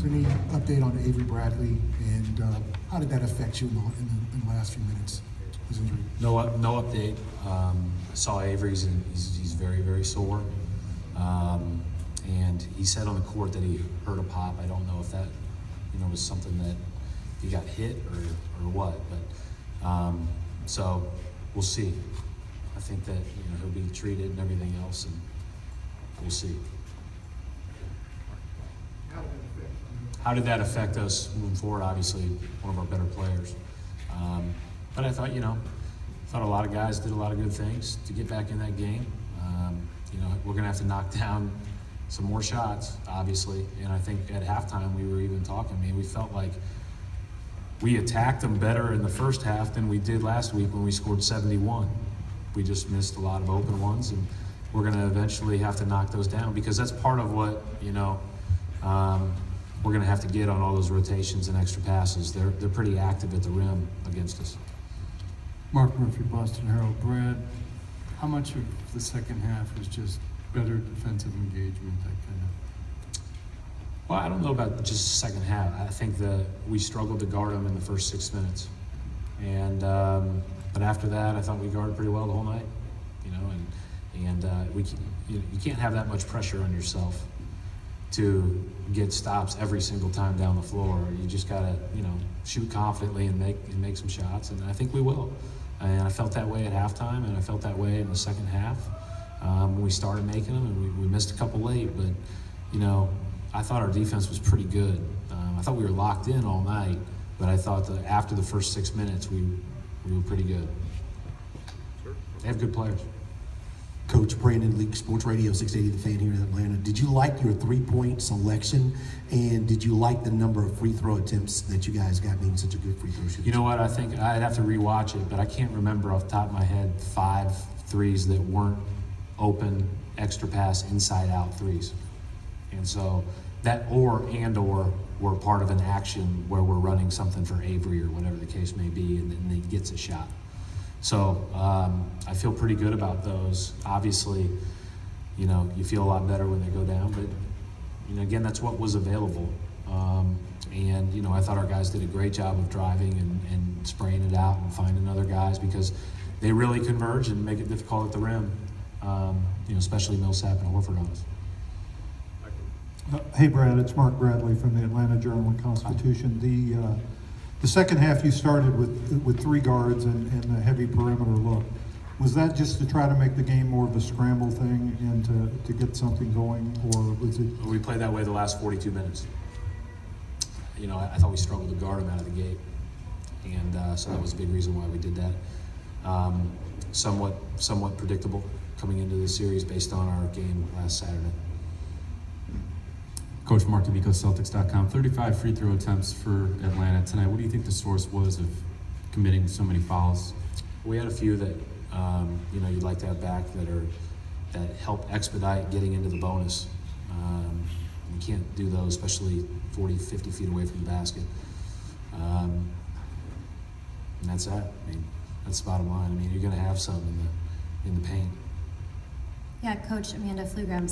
there any update on Avery Bradley, and how did that affect you in the last few minutes? His injury. No update. I saw Avery's, and he's very, very sore. And he said on the court that he heard a pop. I don't know if that, was something that he got hit or what. But so we'll see. I think that he'll be treated and everything else, and we'll see. How did that affect us moving forward? Obviously, one of our better players. But I thought, a lot of guys did a lot of good things to get back in that game. We're going to have to knock down some more shots, obviously. And I think at halftime we were even talking. We felt like we attacked them better in the first half than we did last week when we scored 71. We just missed a lot of open ones, and we're going to eventually have to knock those down, because that's part of what, we're going to have to get on all those rotations and extra passes. They're pretty active at the rim against us. Mark Murphy, Boston Herald. Brad, how much of the second half was just better defensive engagement, that kind of? Well, I don't know about just the second half. I think that we struggled to guard them in the first 6 minutes. And but after that, I thought we guarded pretty well the whole night. You can't have that much pressure on yourself to get stops every single time down the floor. You just gotta, shoot confidently and make some shots, and I think we will. And I felt that way at halftime, and I felt that way in the second half when we started making them, and we missed a couple late. But I thought our defense was pretty good. I thought we were locked in all night, but I thought that after the first 6 minutes, we were pretty good. They have good players. Coach Brandon Leak, Sports Radio 680 The Fan here in Atlanta. Did you like your three-point selection, and did you like the number of free throw attempts that you guys got being such a good free throw shooter? You know what? I think I'd have to rewatch it, but I can't remember off the top of my head 5 threes that weren't open, extra pass, inside-out threes. And so that or were part of an action where we're running something for Avery or whatever the case may be, and then he gets a shot. So I feel pretty good about those. Obviously, you feel a lot better when they go down, but again, that's what was available. And I thought our guys did a great job of driving and spraying it out and finding other guys, because they really converge and make it difficult at the rim. Especially Millsap and Horford on us. Hey Brad, it's Mark Bradley from the Atlanta Journal-Constitution. The second half you started with 3 guards and a heavy perimeter look. Was that just to try to make the game more of a scramble thing and to get something going, or was it? We played that way the last 42 minutes. I thought we struggled to guard them out of the gate, and so that was a big reason why we did that. Somewhat predictable coming into the series based on our game last Saturday. Coach Mark D'Amico, Celtics.com. 35 free throw attempts for Atlanta tonight. What do you think the source was of committing so many fouls? We had a few that you'd like to have back that help expedite getting into the bonus. You can't do those, especially 40, 50 feet away from the basket. And that's that. That's the bottom line. You're going to have some in the paint. Yeah, Coach Amanda Pflugram.